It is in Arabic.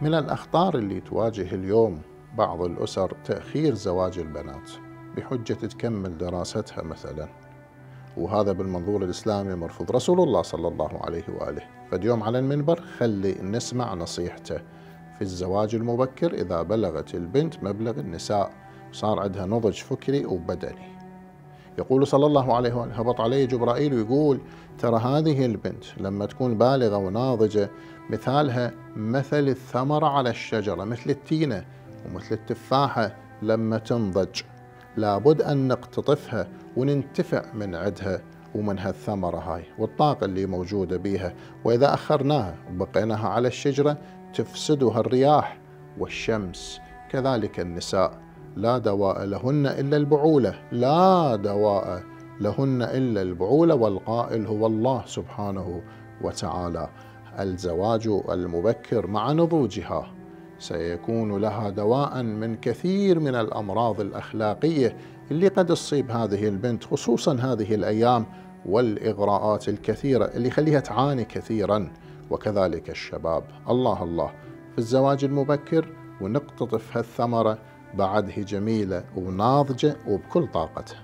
من الأخطار اللي تواجه اليوم بعض الأسر تأخير زواج البنات بحجة تكمل دراستها مثلا، وهذا بالمنظور الإسلامي مرفوض. رسول الله صلى الله عليه وآله فاليوم على المنبر خلي نسمع نصيحته في الزواج المبكر إذا بلغت البنت مبلغ النساء صار عندها نضج فكري وبدني. يقول صلى الله عليه وآله: هبط علي جبرائيل ويقول ترى هذه البنت لما تكون بالغة وناضجة مثالها مثل الثمرة على الشجرة، مثل التينة ومثل التفاحة لما تنضج لابد أن نقتطفها وننتفع من عدها ومن هالثمرة هاي والطاقة اللي موجودة بيها، وإذا أخرناها وبقيناها على الشجرة تفسدها الرياح والشمس. كذلك النساء لا دواء لهن إلا البعولة، لا دواء لهن إلا البعولة، والقائل هو الله سبحانه وتعالى. الزواج المبكر مع نضوجها سيكون لها دواء من كثير من الأمراض الأخلاقية اللي قد تصيب هذه البنت، خصوصا هذه الأيام والإغراءات الكثيرة اللي يخليها تعاني كثيرا، وكذلك الشباب. الله الله في الزواج المبكر ونقتطف هالثمرة بعد هي جميلة وناضجة وبكل طاقتها.